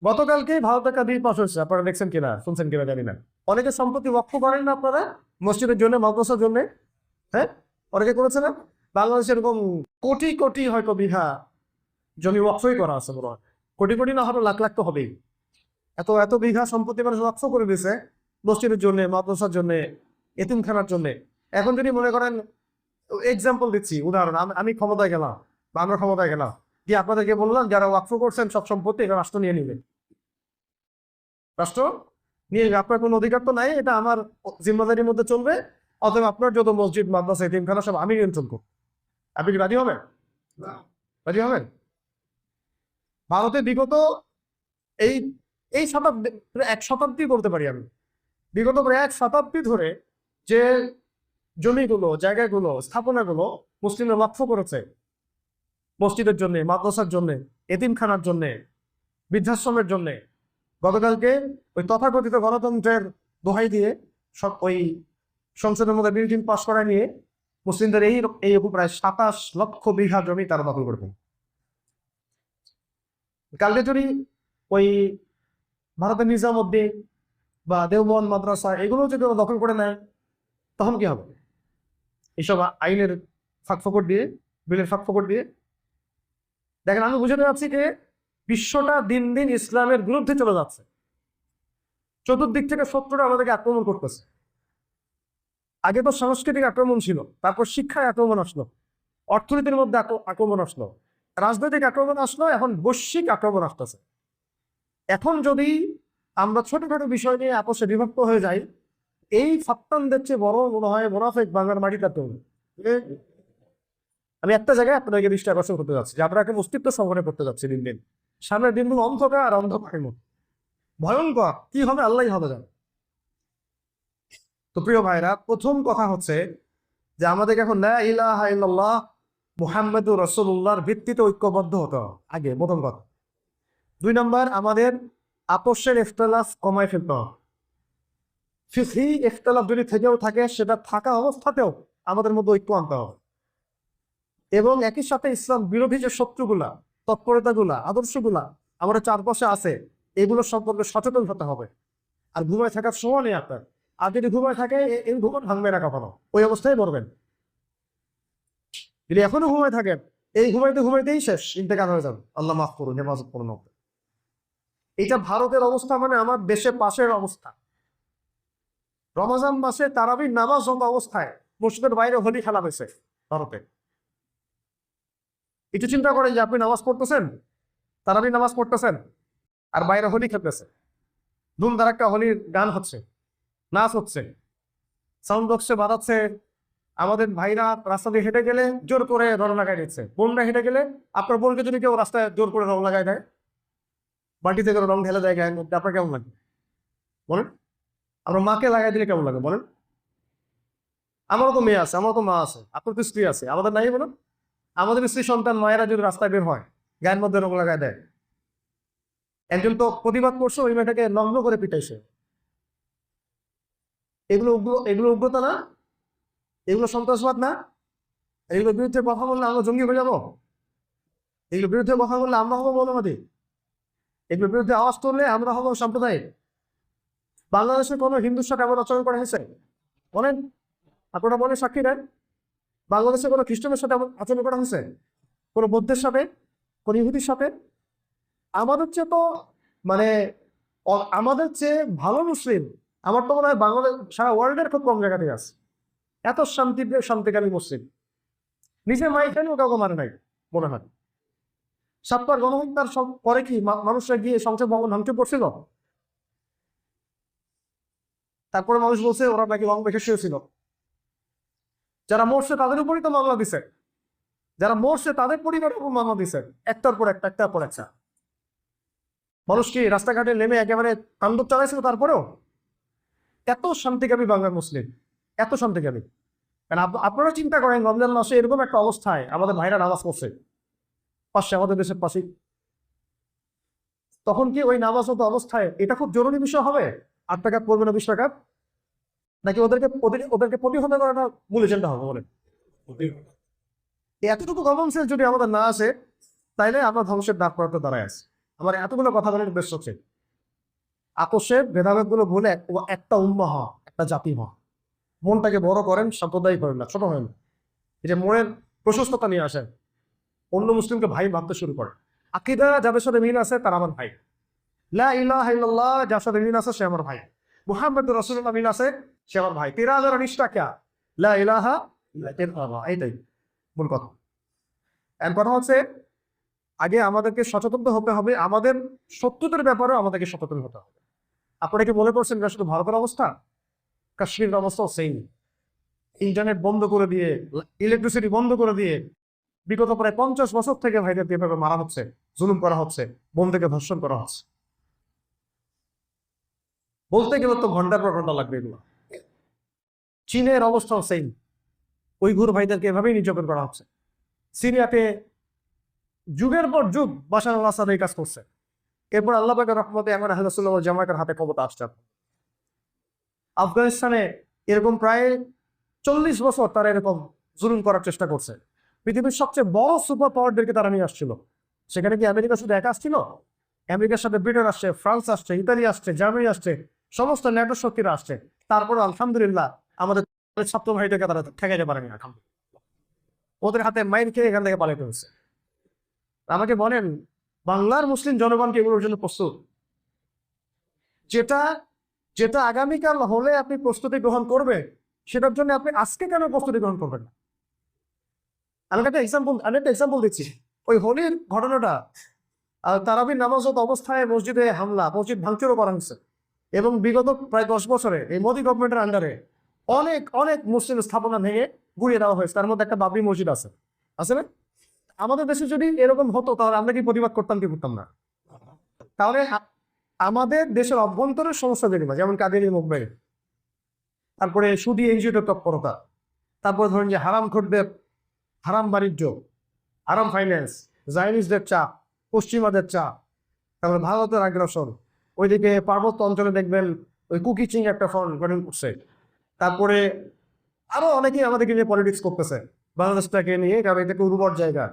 গতকালকেই ভারত একটা bill pass হয়েছে, আপনারা দেখছেন কিনা, শুনছেন কিনা জানি না। অনেকে সম্পত্তি ওয়াকফ করেন না আপনারা, মসজিদের জন্য, মাদ্রাসার জন্য। হ্যাঁ, অনেকে করেছে না? বাংলাদেশে এরকম কোটি কোটি হয়তো বিঘা জমি ওয়াকফই করা আছে মনে হয়। কোটি কোটি না, হয়তো লাখ লাখ তো হবেই। এত এত বিঘা সম্পত্তি মানুষ ওয়াকফ করে দিয়েছে মসজিদের জন্য, মাদ্রাসার জন্য, এতিমখানার জন্য। এখন যদি মনে করেন, এক্সাম্পল দিচ্ছি, উদাহরণ, আমি ক্ষমতায় গেলাম বা আমরা ক্ষমতায় গেলাম, দিয়ে আপনাদেরকে বললাম যারা ওয়াকফ করছেন সব সম্পত্তি এটা রাষ্ট্র নিয়ে নিবে। রাষ্ট্র নিয়ে আপনার কোনো অধিকার তো নাই, এটা আমার জিম্মাদারির মধ্যে চলবে। অথবা আপনার যত মসজিদ, মাদ্রাসা, এতিমখানা সব আমি নিয়ন্ত্রণ করব। আপনি কি রাজি হবেন? রাজি হবেন? ভারতে বিগত এই এই শতাব্দী, এক শতাব্দী বলতে পারি আমি, বিগত প্রায় এক শতাব্দী ধরে যে জমিগুলো, জায়গাগুলো, স্থাপনাগুলো মুসলিমরা লক্ষ্য করেছে মসজিদের জন্য, মাদ্রাসার জন্য, এতিমখানার জন্য, বৃদ্ধাশ্রমের জন্য, গতকালকে ওই তথাকথিত গণতন্ত্রের দোহাই দিয়ে সব ওই সংসদের মধ্যে বিল টিল পাস করা নিয়ে মুসলিমদের এই প্রায় 27 লক্ষ বিঘা জমি তারা দখল করবে। কালকে যদি ওই ভারতের নিজামউদ্দিন বা দেওবন্দ মাদ্রাসা এগুলো যদি দখল করে নেয়, তখন কি হবে? এইসব আইনের ফাঁকফোকর দিয়ে, বিলের ফাঁকফোকর দিয়ে। দেখেন, আমি বুঝাতে পারছি যে বিশ্বটা দিন দিন ইসলামের বিরুদ্ধে চলে যাচ্ছে। চতুর্দিক থেকে শত্রুরা আমাদেরকে আক্রমণ করতেছে। আগে তো সাংস্কৃতিক আক্রমণ ছিল, তারপর শিক্ষায় আক্রমণ আসলো, অর্থনীতির মধ্যে আক্রমণ আসলো, রাজনৈতিক আক্রমণ আসলো, এখন বৈশ্বিক আক্রমণ আসতেছে। এখন যদি আমরা ছোটখাটো বিষয় নিয়ে আপোষে বিভক্ত হয়ে যাই, এই ফাত্তানদের চেয়ে বড় মনে হয় মোনাফেক বাংলার মাটিটা তো। আমি একটা জায়গায় আপনাদেরকে দৃষ্টি আকর্ষণ করতে যাচ্ছি যে আমরা একটা অস্তিত্ব সংগ্রহ করতে যাচ্ছি দিন দিন। সামনের দিনগুলো অন্ধকার আর অন্ধকারের মতো ভয়ঙ্কর। কি হবে আল্লাহই হবে জানে। তো প্রিয় ভাইরা, প্রথম কথা হচ্ছে যে আমাদেরকে এখন লা ইলাহা ইল্লাল্লাহ মুহাম্মাদুর রাসূলুল্লাহর ভিত্তিতে ঐক্যবদ্ধ হতে হবে, আগে প্রথম কথা। 2 নম্বর, আমাদের আপোষের ইখতিলাফ কমায় ফেলতে হবে। ফিকহি ইখতিলাফ যদি থেকেও থাকে, সেটা থাকা অবস্থাতেও আমাদের মধ্যে ঐক্য আনতে হবে। এবং একই সাথে ইসলাম বিরোধী যে শত্রুগুলা, তৎপরতাগুলা, আদর্শগুলা আমাদের চারপাশে আছে, এগুলো সম্পর্কে সচেতন হতে হবে। আর ঘুমায় থাকার সময় নেই আপনার। আর যদি ঘুমায় থাকে, এই ঘুমন ভাঙবে না কখনো, ওই অবস্থায় মরবেন। যদি এখনো ঘুমায় থাকেন, এই ঘুমাইতে ঘুমাইতেই শেষ, ইন্তেকাল হয়ে যাবে। আল্লাহ মাফ করুন, হেফাজত করুন। এটা ভারতের অবস্থা, মানে আমার দেশের পাশের অবস্থা। রমজান মাসে তারাবির নামাজ হতো অবস্থায় মসজিদের বাইরে হোলি খেলা হয়েছে ভারতে। একটু চিন্তা করেন যে আপনি নামাজ পড়তেছেন, তারাবির নামাজ পড়তেছেন, আর বাইরে হোলি খেলতেছে, ধুমধারাক্কা হোলির গান হচ্ছে, নাচ হচ্ছে, সাউন্ড বক্সে বাজাচ্ছে। আমাদের ভাইরা রাস্তা দিয়ে হেঁটে গেলে জোর করে রং লাগাই দিচ্ছে। বোনরা হেঁটে গেলে, আপনার বোনকে যদি কেউ রাস্তায় জোর করে রং লাগাই দেয়, বাটি থেকে রং ঢেলে দেয় গায়ের মধ্যে, আপনার কেমন লাগে বলেন? আমরা মাকে লাগাই দিলে কেমন লাগে বলেন? আমারও তো মেয়ে আছে, আমারও তো মা আছে, আপনার তো স্ত্রী আছে, আমাদের নাই বলেন? আমাদের স্ত্রী সন্তান মায়েরা যদি রাস্তায় বের হয়, গায়ের মধ্যে রং লাগাই দেয়, একজন তো প্রতিবাদ করছে, ওই মেয়েটাকে নগ্ন করে পিটাইছে। এগুলো এগুলো উগ্রতা না? এগুলো সন্ত্রাসবাদ না? এগুলোর বিরুদ্ধে কথা বললে আমরা জঙ্গি হয়ে যাবো? এগুলোর বিরুদ্ধে কথা বললে আমরা হবো মৌলবাদী? এগুলোর বিরুদ্ধে আওয়াজ তুললে আমরা হবো সাম্প্রদায়িক? বাংলাদেশে কোনো হিন্দুর সাথে এমন আচরণ করা হয়েছে বলেন? আপনারা বলেন, সাক্ষী দেন। বাংলাদেশে কোনো খ্রিস্টানের সাথে এমন আচরণ করা হয়েছে? কোনো বৌদ্ধের সাথে, কোনো ইহুদির সাথে? আমাদের চেয়ে তো, মানে আমাদের চেয়ে ভালো মুসলিম আমার তো মনে হয় বাংলাদেশ সারা ওয়ার্ল্ডের খুব কম জায়গাতেই আছে। এত শান্তিকামী মুসলিম, নিজের মাইখানেও কাউকে মানে নাই মনে হয়। সাতবার গণহত্যার পরে কি মানুষরা গিয়ে সংসদ ভবন ভাঙচুর করছিল? তারপরে মানুষ বলছে ওরা নাকি রং মেখে শুয়েছিল। যারা মরছে তাদের উপরই তো মামলা দিছে, যারা মরছে তাদের পরিবারের উপর মামলা দিছে, একটার পর একটা। মানুষ কি রাস্তাঘাটে নেমে একেবারে তাণ্ডব চালাইছিল? তারপরেও এত শান্তিকামী বাংলার মুসলিম, এত শান্তিকামী। কারণ আপনারা চিন্তা করেন, রমজান মাসে এরকম একটা অবস্থায় আমাদের ভাইরা নামাজ পড়ছে পাশে, আমাদের দেশের পাশে, তখন কি ওই নামাজ হতো অবস্থায় এটা খুব জরুরি বিষয় হবে? 8 টাকা পড়বে না 20 টাকা? নাকি ওদেরকে প্রতিহত করাটা মূল এজেন্ডা হবে বলেন? এতটুকু কমন সেন্স যদি আমাদের না আসে, তাইলে আমরা ধ্বংসের ডাক পড়াতে দাঁড়ায় আছি। আমার এতগুলো কথা বলার উদ্দেশ্য হচ্ছে আপোষের ভেদাভেদগুলো ভুলে একটা উম্মাহ হওয়া, একটা জাতি হওয়া। মনটাকে বড় করেন, সাম্প্রদায়িক করেন না, ছোট হয় না। এই যে মনের প্রশস্ততা নিয়ে আসেন, অন্য মুসলিমকে ভাই ভাবতে শুরু করেন। আকীদা যাদের সাথে মিল আছে তারা আমার ভাই, লা ইলাহা ইল্লাল্লাহ যার সাথে মিল আছে সে আমার ভাই, মুহাম্মদুর রাসূলুল্লাহ মিল আছে সে আমার ভাই। তেরা হাজার নিষ্ঠা ক্যা লা ইলাহা ইল্লাল্লাহ, এইটাই মূল কথা। এর কথা হচ্ছে আগে আমাদেরকে সচেতন হতে হবে, আমাদের শত্রুদের ব্যাপারেও আমাদেরকে সচেতন হতে হবে। আপনারা কি মনে করছেন এটা শুধু ভারতের অবস্থা? কাশ্মীরের অবস্থাও সেই। ইন্টারনেট বন্ধ করে দিয়ে, ইলেকট্রিসিটি বন্ধ করে দিয়ে বিগত প্রায় 50 বছর থেকে ভাইদের এভাবে মারা হচ্ছে, জুলুম করা হচ্ছে, বোন থেকে ধর্ষণ করা হচ্ছে। বলতে গেলে তো ঘন্টার পর ঘন্টা লাগবে এগুলো। চীনের অবস্থাও সেই, উইঘুর ভাইদেরকে এভাবেই নির্যাতন করা হচ্ছে। সিরিয়াতে যুগের পর যুগ বাশার আল আসাদ এই কাজ করছে। এরপর আল্লাহ পাকের রহমতে এমন আহলে সুন্নাহ ওয়াল জামায়াতের হাতে ক্ষমতা আসছে। আফগানিস্তানে এরকম প্রায় 40 বছর তারা এরকম জুলুম করার চেষ্টা করছে। পৃথিবীর সবচেয়ে বড় সুপার পাওয়ারদেরকে তারা নিয়ে আসছিল। সেখানে কি আমেরিকা শুধু একা আসছিল? আমেরিকার সাথে ব্রিটেন আসছে, ফ্রান্স আসছে, ইতালি আসছে, জার্মানি আসছে, সমস্ত ন্যাটো শক্তিরা আসছে। তারপর আলহামদুলিল্লাহ আমাদের ছাত্র ভাইদেরকে তারা ঠেকাইতে পারেনি। ওদের হাতে মাইন খেয়ে এখান থেকে পালাইতে হচ্ছে। আমাকে বলেন, বাংলার মুসলিম জনগণকে এগুলোর জন্য প্রস্তুত? যেটা যেটা আগামীকাল হলে আপনি প্রস্তুতি গ্রহণ করবেন, সেটার জন্য আপনি আজকে কেন প্রস্তুতি গ্রহণ করবেন না? আমি একটা এক্সাম্পল দিচ্ছি। ওই হোলির ঘটনাটা, তারাবির নামাজত অবস্থায় মসজিদে হামলা, মসজিদ ভাঙচুরও করা হয়েছে। এবং বিগত প্রায় 10 বছরে এই মোদী গভর্নমেন্টের আন্ডারে অনেক অনেক মুসলিম স্থাপনা ভেঙে গুড়িয়ে দেওয়া হয়েছে। তার মধ্যে একটা বাবরি মসজিদ আছে, আছে না? আমাদের দেশে যদি এরকম হতো তাহলে আমরা কি প্রতিবাদ করতাম কি করতাম না? তাহলে আমাদের দেশের অভ্যন্তরের সমস্যা যেগুলো, যেমন কাদেরি মুভমেন্ট, তারপরে সুদী এনজিওর তৎপরতা, তারপরে ধরেন যে হারাম খোরদের, হারাম বাণিজ্য, হারাম ফাইন্যান্স, জাইনিজদের চাপ, পশ্চিমাদের চাপ, তারপরে ভারতের আগ্রাসন, ওইদিকে পার্বত্য অঞ্চলে দেখবেন ওই কুকিচিং একটা ফ্রন্ট গঠন করছে। তারপরে আরো অনেকেই আমাদেরকে নিয়ে পলিটিক্স করতেছে বাংলাদেশটাকে নিয়ে, কারণ এটা উর্বর জায়গা।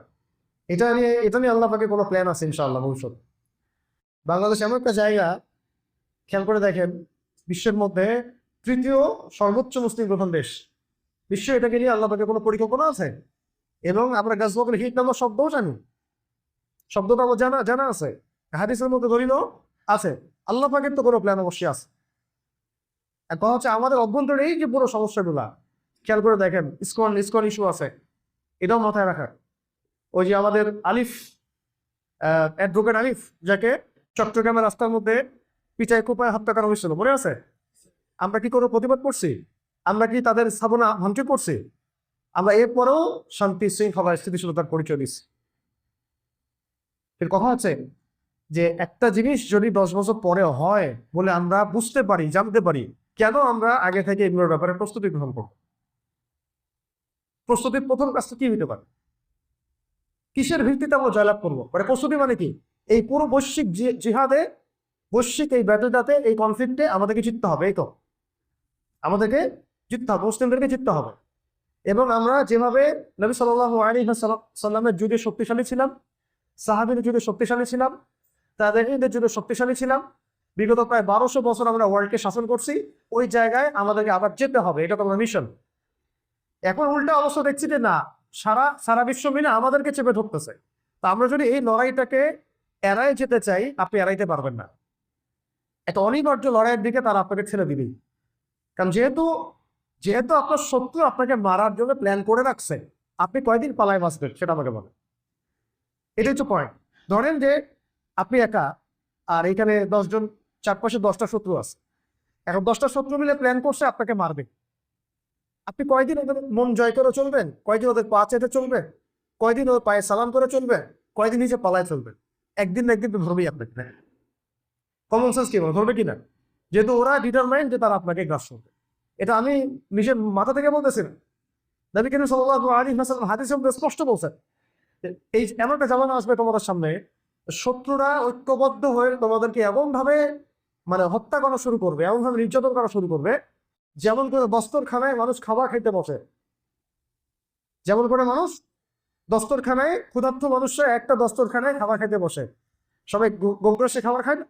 এটা নিয়ে আল্লাহ পাকে কোনো প্ল্যান আছে ইনশাআল্লাহ ভবিষ্যৎ। বাংলাদেশ এমন একটা জায়গা, খেয়াল করে দেখেন, বিশ্বের মধ্যে 3য় সর্বোচ্চ মুসলিম প্রধান দেশ। বিশ্ব এটাকে নিয়ে আল্লাহ পাকে কোনো পরিকল্পনা আছে? এবং আমরা গাজওয়াতুল হিট নামক শব্দও জানি, শব্দটা আমার জানা আছে, হাদিসের মধ্যে দলিল আছে। আল্লাহ পাকের তো কোনো প্ল্যান অবশ্যই আছে। এখন হচ্ছে আমাদের অভ্যন্তরে এই যে পুরো সমস্যাগুলা, খেয়াল করে দেখেন, ইসকন ইস্যু আছে, এটাও মাথায় রাখা। ওই যে আমাদের আলিফ, অ্যাডভোকেট আলিফ, যাকে চট্টগ্রামের রাস্তার মধ্যে পিটায় কোপায় হত্যা করা হয়েছিল, মনে আছে? আমরা কি কোনো প্রতিবাদ করছি? আমরা কি তাদের স্থাপনা ভাঙচুর করছি? আমরা এরপরেও শান্তি শৃঙ্খলা স্থিতিশীলতার পরিচয় দিচ্ছি। এর কথা হচ্ছে যে একটা জিনিস যদি 10 বছর পরে হয় বলে আমরা বুঝতে পারি, জানতে পারি, কেন আমরা আগে থেকে এগুলোর ব্যাপারে প্রস্তুতি গ্রহণ করব? প্রস্তুতির প্রথম কাজটা কি হতে পারে? কিসের ভিত্তিতে আমরা জয়লাভ করবো? মানে প্রস্তুতি মানে কি? এই পুরো বৈশ্বিক জিহাদে, বৈশ্বিক এই ব্যাটেলটাতে, এই কনফ্লিক্টে আমাদেরকে জিততে হবে। এই তো আমাদেরকে জিততে হবে, মুসলিমদেরকে জিততে হবে। এবং আমরা যেভাবে নবী সাল্লাল্লাহু আলাইহি ওয়াসাল্লামের যুগে শক্তিশালী ছিলাম, সাহাবীদের যুগে শক্তিশালী ছিলাম, তাদের যুগে শক্তিশালী ছিলাম, বিগত প্রায় 1200 বছর আমরা ওয়ার্ল্ডকে শাসন করছি, ওই জায়গায় আমাদেরকে আবার যেতে হবে। এটা তো আমাদের মিশন। এখন উল্টা অবস্থা দেখছি যে না, সারা বিশ্ব মিলে আমাদেরকে চেপে ধরতেছে। তা আমরা যদি এই লড়াইটাকে এড়াই যেতে চাই, আপনি এড়াইতে পারবেন না। একটা অনিবার্য লড়াইয়ের দিকে তারা আপনাকে ছেড়ে দিবেই। কারণ যেহেতু আপনার শত্রু আপনাকে মারার জন্য প্ল্যান করে রাখছে, আপনি কয়দিন পালায় বাঁচবেন সেটা আমাকে বলেন। এটাই হচ্ছে পয়েন্ট। ধরেন যে আপনি একা, আর এখানে 10 জন, চারপাশে 10টা শত্রু আছে। এখন 10টা শত্রু মিলে প্ল্যান করছে আপনাকে মারবে। আপনি কয়দিন ওদের মন জয় করে চলবেন? কয়দিন ওদের পা চেটে চলবেন? কয়দিন ওদের পায়ে সালাম করে চলবেন? কয়দিন নিচে পালায় চলবেন? একদিন না একদিন তো ধরবেই আপনাকে। কমন সেন্স কি বলে, ধরবে কিনা? যেহেতু ওরা ডিটারমাইন্ড যে তারা আপনাকে গ্রাস করবে। এটা আমি নিজের মাথা থেকে বলতেছি না, নবী করিম সাল্লাল্লাহু আলাইহি ওয়াসাল্লাম হাদিসে স্পষ্ট বলছেন, এই এমন একটা জামানা আসবে তোমাদের সামনে, শত্রুরা ঐক্যবদ্ধ হয়ে তোমাদেরকে এমন ভাবে মানে হত্যা করা শুরু করবে, এমন ভাবে নির্যাতন করা শুরু করবে, যেমন করে দস্তরখানায় মানুষ খাবার খাইতে বসে, যেমন করে মানুষ দস্তরখানায়, ক্ষুধার্ত মানুষরা একটা দস্তরখানায় খাবার খাইতে বসে, সবাই গোগ্রাসে খাবার খায় না?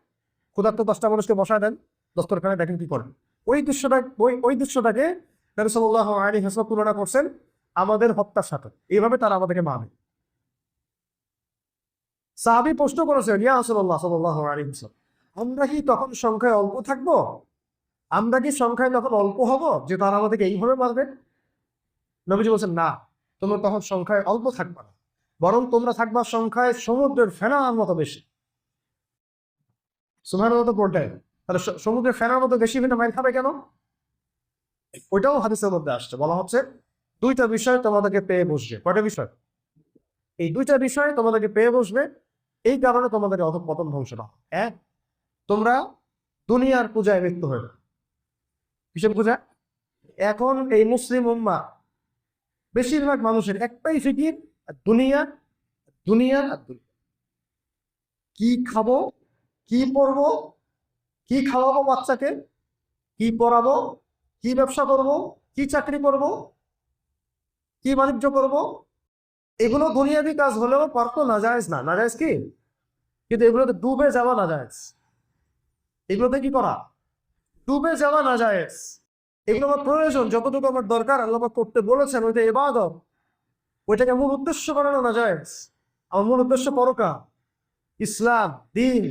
ক্ষুধার্ত 10টা মানুষকে বসায় দেন দস্তরখানায়, দেখেন কি করেন। ওই দৃশ্যটাকে নবী সাল্লাল্লাহু আলাইহি ওয়াসাল্লাম তুলনা করছেন আমাদের হত্যার সাথে। এইভাবে তারা আমাদেরকে মানে। সাহাবী প্রশ্ন করেছেন, ইয়া রাসূলুল্লাহ সাল্লাল্লাহু আলাইহি ওয়াসাল্লাম, আমরা কি তখন সংখ্যায় অল্প থাকবো? আমরা কি সংখ্যায় তখন অল্প হব যে তারা আমাদেরকে এইভাবে মারবে? নবীজি বলছেন, না, তোমরা তখন সংখ্যায় অল্প থাকবা না, বরং তোমরা থাকবা সংখ্যায় সমুদ্রের ফেনার মতো বেশি। সুবহানাল্লাহ তো পড়লেন। তাহলে সমুদ্রের ফেনার মতো বেশি হলে মাইর খাবে কেন? ওইটাও হাদিসের মধ্যে আসছে, বলা হচ্ছে 2টা বিষয় তোমাদেরকে পেয়ে বসবে। কয়টা বিষয়? এই 2টা বিষয় তোমাদেরকে পেয়ে বসবে, এই কারণে তোমাদের অধঃপতন ধ্বংস না। এক, তোমরা দুনিয়ার পূজায় লিপ্ত হয়ে। কিসের পূজা? এখন এই মুসলিম উম্মাহ বেশিরভাগ মানুষের একটাই ফিকির, দুনিয়া দুনিয়া আর দুনিয়া। কি খাবো, কি পরবো, কি খাওয়াবো বাচ্চাকে, কি পড়াবো, কি ব্যবসা করব, কি চাকরি করব, কি বাণিজ্য করব, এগুলো দুনিয়াবি কাজ হলেও পারতো নাজায়েজ না। নাজায়েজ কি? কিন্তু এগুলোতে ডুবে যাওয়া নাজায়েজ। এগুলোতে কি করা? ডুবে যাওয়া নাজায়েজ। এগুলো আমার প্রয়োজন, যতটুকু আমার দরকার আল্লাহ পাক করতে বলেছেন, ওইটা ইবাদত। ওইটাকে মূল উদ্দেশ্য বানানো নাজায়েজ। আমার মূল উদ্দেশ্য পরকাল, ইসলাম, দ্বীন,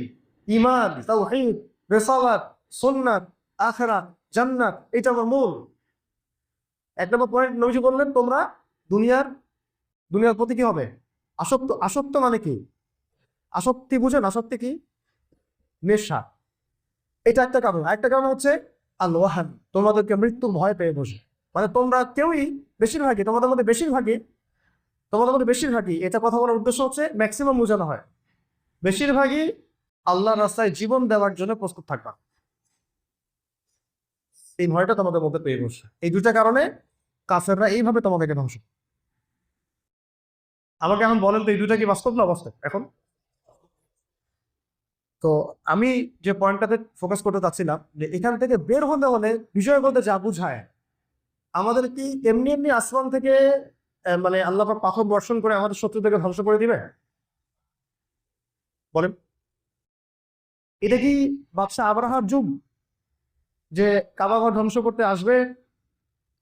ঈমান, তাওহীদ, রিসালাত, সুন্নাত, আখিরাত, জান্নাত, এটা আমার মূল। 1 নম্বর পয়েন্ট নবীজি বললেন, তোমরা দুনিয়ার প্রতি কি হবে? আসক্ত। আসক্ত মানে কি? আসক্তি বুঝেন? আসক্তি কি? নেশা। এটা একটা কারণ। আরেকটা কারণ হচ্ছে আল-ওয়াহান, তোমাদেরকে মৃত্যুর ভয় পেয়ে বসে। মানে তোমরা কেউই, তোমাদের মধ্যে বেশিরভাগই, এটা কথা বলার উদ্দেশ্য হচ্ছে ম্যাক্সিমাম বোঝানো হয়, বেশিরভাগই আল্লাহর রাস্তায় জীবন দেওয়ার জন্য প্রস্তুত থাকবা। এই ভয়টা তোমাদের মধ্যে পেয়ে বসে। এই 2টা কারণে কাফেররা এইভাবে তোমাদেরকে ধ্বংস। আমাকে এখন বলেন তো, এই 2টা কি বাস্তব না অবাস্তব? এখন তো আমি যে পয়েন্টটাতে ফোকাস করতে চাচ্ছিলাম, যে এখান থেকে বের হতে হলে বিষয় বলতে যা বুঝায়, আমাদের কি এমনি এমনি আসমান থেকে মানে আল্লাহ পাক পাথর বর্ষণ করে আমাদের শত্রুদেরকে ধ্বংস করে দিবে? বলেন, এটা কি বাদশাহ আবরাহার যুগ যে কাবাঘর ধ্বংস করতে আসবে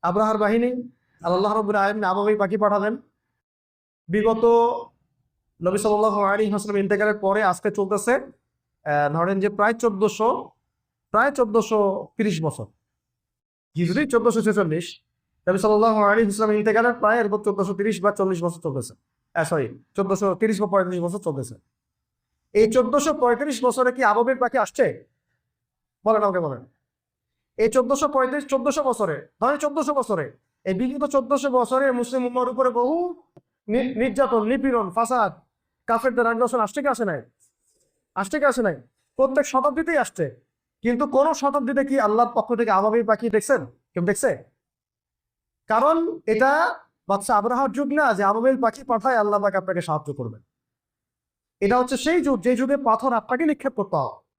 আবরাহার বাহিনী? আল্লাহ রাব্বুল আলামিন আবাবিল পাখি পাঠালেন। বিগত নবী সাল্লাল্লাহু আলাইহি ওয়াসাল্লাম ইন্তেকালের পরে আজকে চলতেছে ধরেন যে প্রায় 1430 বছর, হিজরি 1446, নবী সাল্লাল্লাহু আলাইহি ওয়াসাল্লাম ইন্তেকালের প্রায় 1430 বা 40 বছর চলতেছে। সরি, 1430 বা 35 বছর চলতেছে। এই 1435 বছরে কি আবাবিল পাখি আসছে? বলেন আমাকে, বলেন। এই 1435-1400 বছরে, ধরেন 1400 বছরে, এই বিগত 1400 বছরে মুসলিম উম্মার উপরে বহু নির্যাতন, নিপীড়ন, ফাসাদ, কাফেরদের আগ্রাসন আসছে কি আসে নাই? আসছে কি আসে নাই? প্রত্যেক শতাব্দীতেই আসছে। কিন্তু কোন শতাব্দীতে কি আল্লাহর পক্ষ থেকে আবাবিল পাখি দেখছেন? কেউ দেখছে? কারণ এটা বাদশাহ আবরাহার যুগ না যে আবাবিল পাখি পাঠায় আল্লাহ পাক আপনাকে সাহায্য করবেন। এটা হচ্ছে সেই যুগ, যে যুগে পাথর আপনাকে নিক্ষেপ করতে হবে।